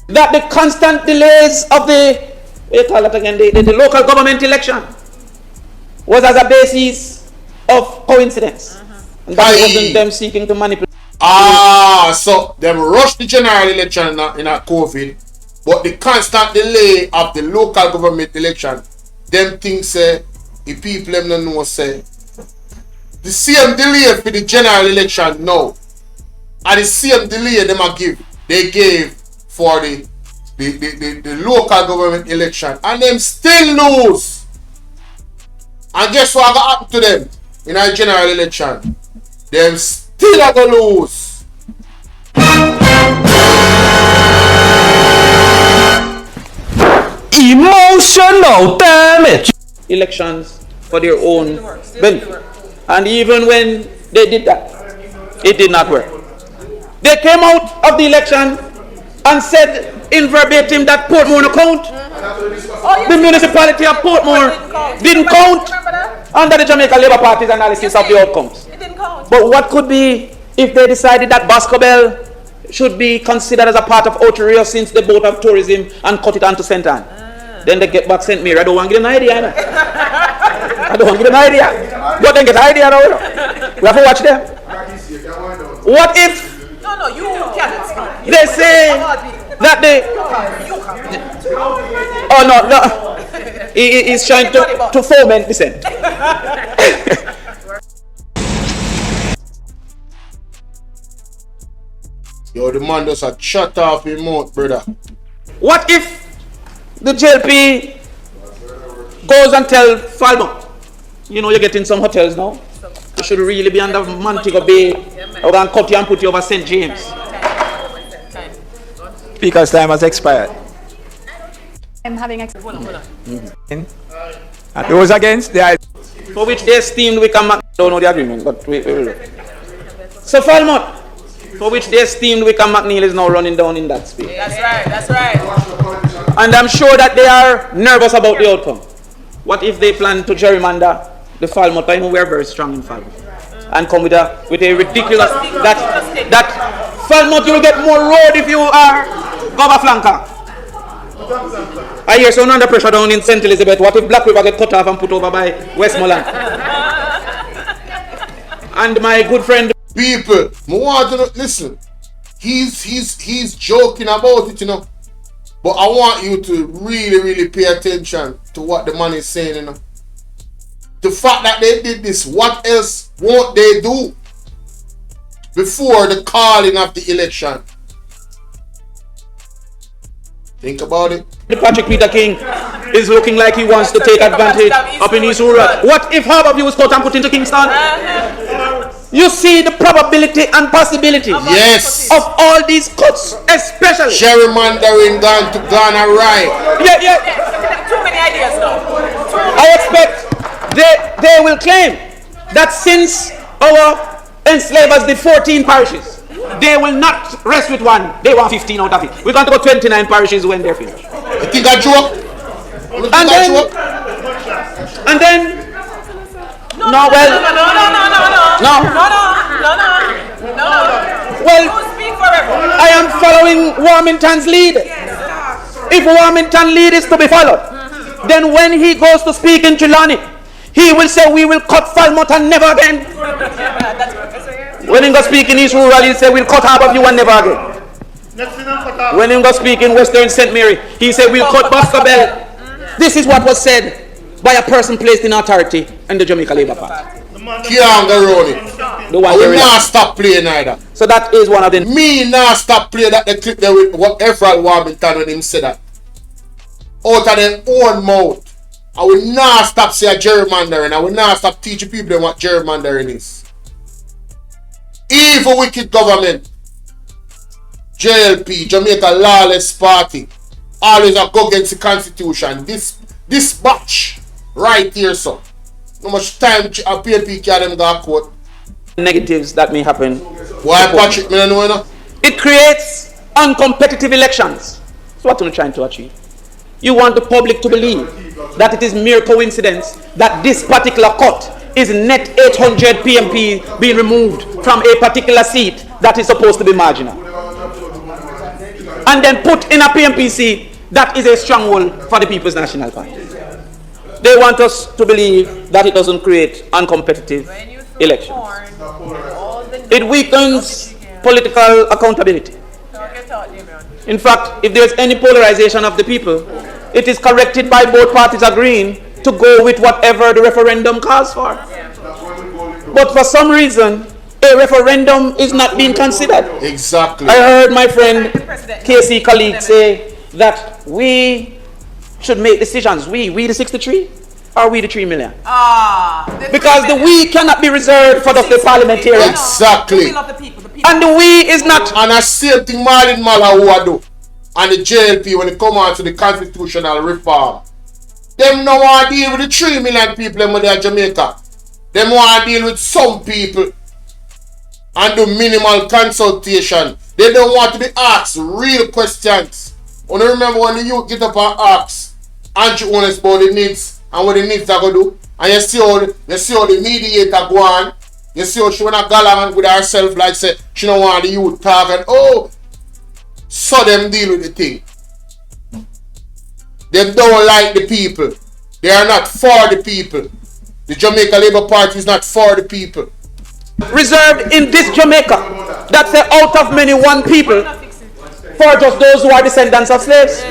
That the constant delays of the local government election was as a basis of coincidence. And that wasn't them seeking to manipulate. So them rushed the general election in a COVID, but the constant delay of the local government election, them things say, the people them don't know say, the same delay for the general election now, and the same delay they gave for the local government election, and them still lose. And guess what happened to them in our general election? Them still are gonna lose. Emotional damage. Elections for their own benefit. And even when they did that, it did not work. They came out of the election and said in verbatim that Portmore no count. The municipality of Portmore didn't count under the Jamaica Labour Party's analysis of the outcomes. But what could be if they decided that Boscobel should be considered as a part of Outer Rio since they both have tourism and cut it onto St. Anne? Then they get back St. Mary. I don't want to give them an idea. I don't want to give them an idea. But then get an idea now. We have to watch them. What if they say that they... Oh no. He's trying to foment dissent. Yo, the man does a shut off his mouth, brother. What if the JLP goes and tell Falmouth, you know, you're getting some hotels now, you should really be under Montego Bay, or going to cut you and put you over St. James. Speaker's time has expired. I'm having And those against the For which they esteemed Wickham McNeil, don't know the agreement, but we will look. So Falmouth, for which they esteemed Wickham McNeil is now running down in that space. That's right. And I'm sure that they are nervous about the outcome. What if they plan to gerrymander the Falmouth? I know we are very strong in Falmouth. And come with a ridiculous that Falmouth, you will get more road if you are cover flanker. I hear someone under pressure down in St. Elizabeth. What if Black River get cut off and put over by Westmoreland? And my good friend, people, I want to listen. He's joking about it, you know. But I want you to really pay attention to what the man is saying, you know. The fact that they did this, what else won't they do before the calling of the election? Think about it. Patrick Peter King is looking like he wants to take advantage up in East Rural. What if half of you was caught and put into Kingston? You see the probability and possibility yes. of all these cuts, especially gerrymandering gone awry. Yeah. Too many ideas now. I expect they will claim that since our enslavers did 14 parishes, they will not rest with one. They want 15 out of it. We're going to go 29 parishes when they're finished. You think I joke? And then No. Well, I am following Warmington's lead. If Warmington lead is to be followed, Then when he goes to speak in Trelawney, he will say, we will cut Falmouth and never again. When he goes speak in East Rural, he'll say, we'll cut half of you and never again. When he goes speak in Western St. Mary, he said, we'll cut Boscobel. This is what was said by a person placed in authority in the Jamaica Labour Party. Can't go around it. I will not stop playing either. So that is one of the... Me not stop playing that the clip there with whatever Warmington when him said that. Out of their own mouth. I will not stop saying gerrymandering. I will not stop teaching people what gerrymandering is. Evil wicked government. JLP, Jamaica Lawless Party. Always a go against the constitution. This batch right here, so. No much time a PLP can them go court. Negatives that may happen. Why Patrick? Me don't know. It creates uncompetitive elections. That's what I'm trying to achieve. You want the public to believe that it is mere coincidence that this particular cut is net 800 PMP being removed from a particular seat that is supposed to be marginal. And then put in a PMP seat that is a stronghold for the People's National Party. They want us to believe that it doesn't create uncompetitive elections. It weakens political accountability. In fact, if there's any polarization of the people, it is corrected by both parties agreeing to go with whatever the referendum calls for. But for some reason, a referendum is not being considered. Exactly. I heard my friend KC colleague say that we should make decisions. We the 63 or we the 3 million? Because the we cannot be reserved for the parliamentarians. Exactly. And the we is not. And I same thing Marlin Malawa do. And the JLP when it come on to the constitutional reform. Them no want to deal with the 3 million people in Jamaica. Them want to deal with some people and do minimal consultation. They don't want to be asked real questions. You remember when the youth get up and ask Andrew Honest about the needs and what the needs are going to do, and you see how the mediator go on, you see how she wanna gallant with herself like say she don't want the youth talk and so them deal with the thing. They don't like the people. They are not for the people. The Jamaica Labour Party is not for the people. Reserved in this Jamaica, that say out of many one people for just those who are descendants of slaves.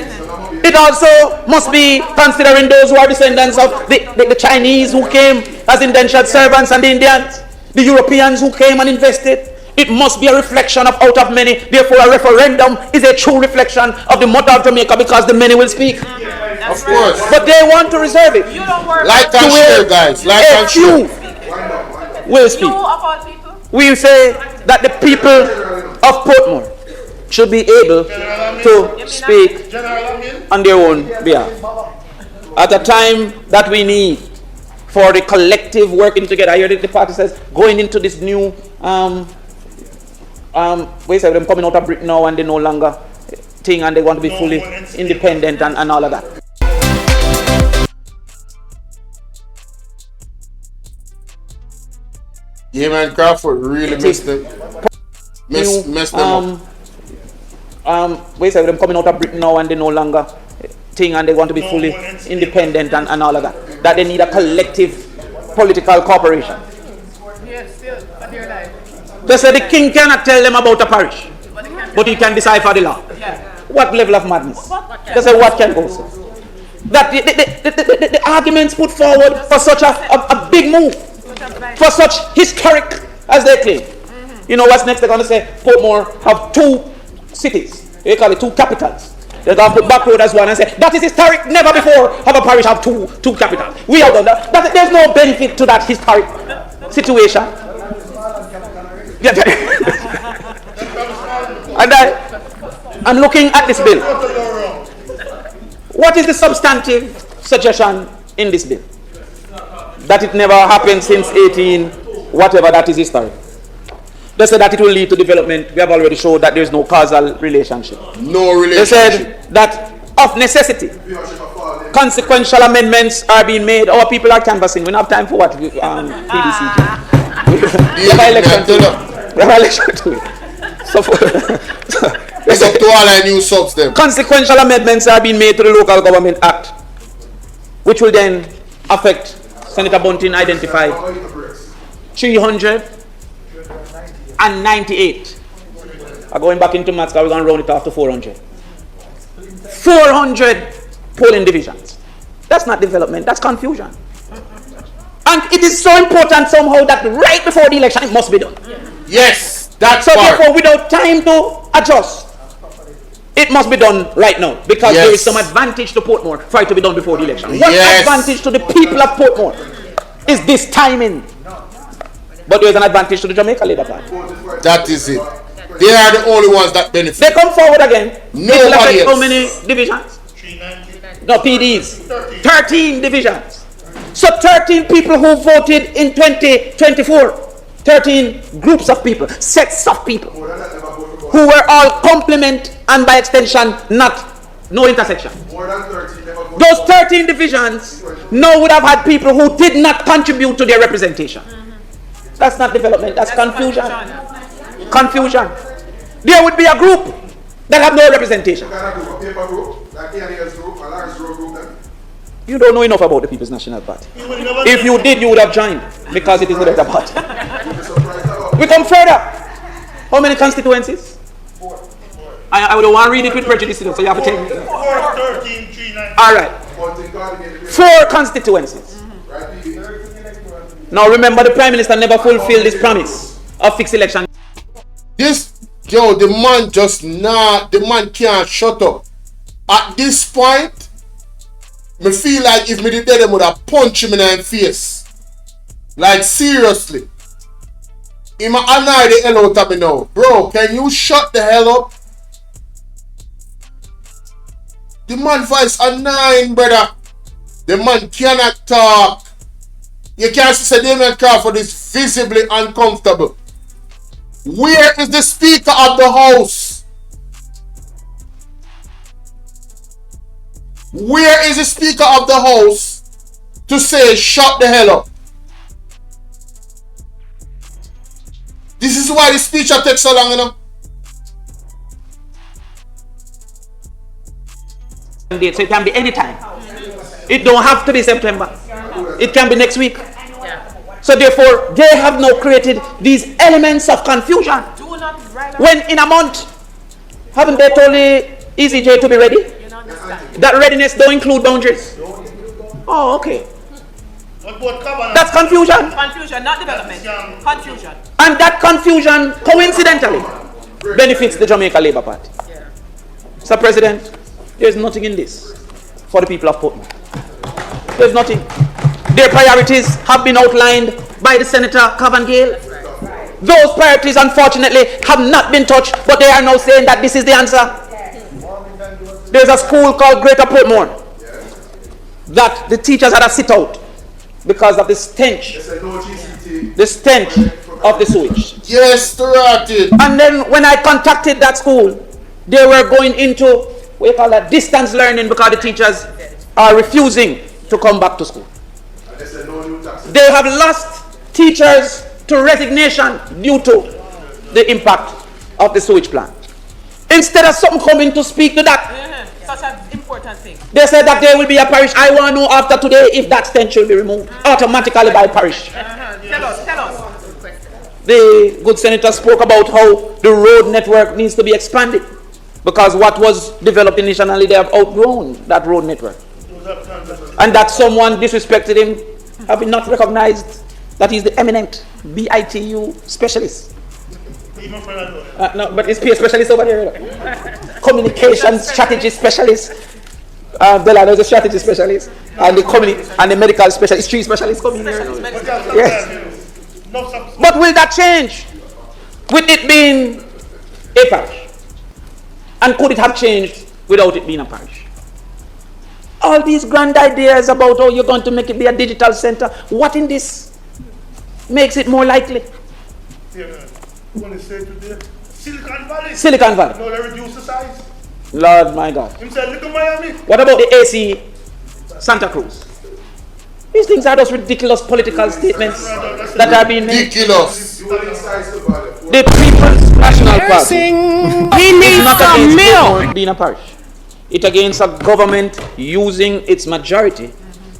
It also must be considering those who are descendants of the Chinese who came as indentured servants and the Indians, the Europeans who came and invested. It must be a reflection of out of many. Therefore, a referendum is a true reflection of the mother of Jamaica because the many will speak. Of course. But they want to reserve it. Like and share, guys. Like and share. Will speak. We say that the people of Portmore should be able to speak on their own behalf. At a time that we need for the collective working together. I heard the party says going into this new we say them coming out of Britain now and they no longer thing and they want to be fully independent and all of that. Yeah, man, Crawford really messed them up. We say them coming out of Britain now and they no longer thing and they want to be fully independent and all of that. That they need a collective political cooperation. They say the king cannot tell them about a parish, but he can decipher the law. What level of madness? They say what can go so? That the arguments put forward for such a big move, for such historic as they claim. You know what's next? They're going to say Portmore have 2 cities. They call it 2 capitals. They're going to put Back Road as one and say that is historic. Never before have a parish have two capitals. We have done that. But there's no benefit to that historic situation. And I'm looking at this bill. What is the substantive suggestion in this bill? That it never happened since 18, whatever that is historic. They said that it will lead to development. We have already showed that there is no causal relationship. No relationship. They said that of necessity, consequential amendments are being made. Our people are canvassing. We don't have time for what? PDC. We have election to it. It's up to all our new subs them. Consequential amendments are being made to the Local Government Act which will then affect, Senator Bunting identified 398. I'm going back into maths because we're going to round it off to 400. 400 polling divisions. That's not development, that's confusion. And it is so important somehow that right before the election it must be done. Yes, that's so part. therefore without time to adjust, it must be done right now because there is some advantage to Portmore for it to be done before the election. What advantage to the people of Portmore is this timing? But there is an advantage to the Jamaica Labour Party. That is it. They are the only ones that benefit. They come forward again. Nobody else. How many divisions? No, PDs. 13 divisions. So 13 people who voted in 2024. 13 groups of people, sets of people, who were all complement and by extension no intersection. Those 13 divisions now would have had people who did not contribute to their representation. That's not development, that's confusion. Confusion. There would be a group that have no representation. You don't know enough about the People's National Party. If you did, you would have joined because it is the better party. We come further. How many constituencies? I would want to read it with prejudice, so you have to take me. All right. 4 constituencies. Now remember, the Prime Minister never fulfilled his promise of fixed election. The man the man can't shut up. At this point, me feel like if me did that, I would have punched him in the face. Like seriously. He might annoy the hell out of me now. Bro, can you shut the hell up? The man voice annoying, brother. The man cannot talk. You can't see Damian Crawford is visibly uncomfortable. Where is the Speaker of the House? Where is the Speaker of the House to say shut the hell up? This is why the speech takes so long, you know. So it can be any time. It don't have to be September. It can be next week. So therefore, they have now created these elements of confusion. When in a month, haven't they told the ECJ to be ready? That readiness don't include boundaries. Oh, okay. That's confusion. Confusion, not development. Confusion. And that confusion, coincidentally, benefits the Jamaica Labour Party. Mr. President, there's nothing in this for the people of Portmore. There's nothing. Their priorities have been outlined by the Senator Cavan Gale. Those priorities, unfortunately, have not been touched, but they are now saying that this is the answer. There's a school called Greater Portmore that the teachers had a sit out because of the stench of the sewage. Yes, Torati. And then when I contacted that school, they were going into what you call that distance learning because the teachers are refusing to come back to school. They have lost teachers to resignation due to the impact of the sewage plant. Instead of something coming to speak to that, such an important thing. They said that there will be a parish. I want to know after today if that stench will be removed automatically by parish. Tell us. The good senator spoke about how the road network needs to be expanded because what was developed initially, they have outgrown that road network. And that someone disrespected him, having not recognized that he's the eminent BITU specialist. No, but he's PA specialist over there. Communication strategy specialist. Bella, there's a strategy specialist. And the medical specialist, 3 specialists coming here. Yes. But will that change with it being a parish? And could it have changed without it being a parish? All these grand ideas about how you're going to make it be a digital center, what in this makes it more likely? Silicon Valley. No, they reduce the size. Lord my God. Him said, look at Miami. What about the AC Santa Cruz? These things are just ridiculous political statements that are being made. Ridiculous. The People's National Party is not against being a parish. It's against a government using its majority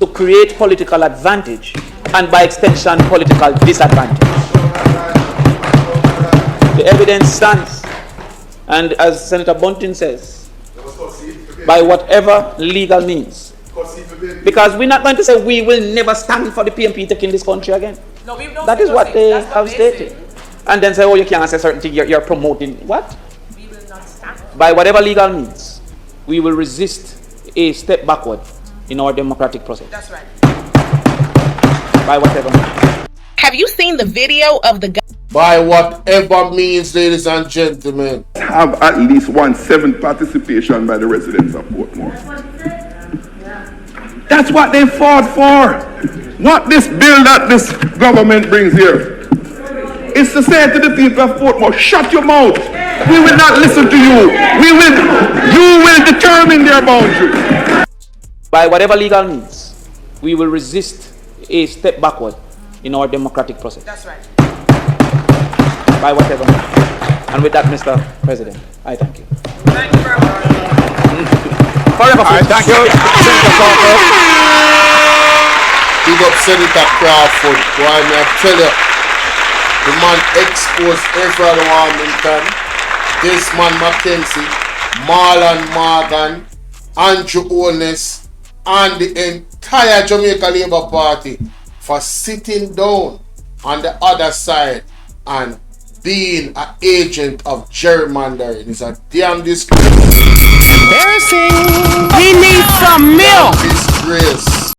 to create political advantage and by extension political disadvantage. The evidence stands, and as Senator Bunting says, by whatever legal means. Because we're not going to say we will never stand for the PMP taking this country again. No, we don't. That is what they have stated. And then say, oh, you can't say certain things, you're promoting what? We will not stand. By whatever legal means, we will resist a step backward in our democratic process. That's right. By whatever means. Have you seen the video of the guy? By whatever means, ladies and gentlemen. Have at least 1/7 participation by the residents of Portmore. That's what they fought for. Not this bill that this government brings here. It's to say to the people of Portmore, shut your mouth. We will not listen to you. You will determine their boundaries. By whatever legal means, we will resist a step backward in our democratic process. That's right. By whatever means. And with that, Mr. President, I thank you. Thank you very much. Forever. I thank you, Senator Crawford. Big up Senator Crawford. Why may I tell you, the man exposed Israel Warmington, this man Mackenzie, Marlon Morgan, Andrew Holness, and the entire Jamaica Labour Party for sitting down on the other side and being an agent of gerrymandering. It's a damn disgrace. Embarrassing. He needs some milk. Disgrace.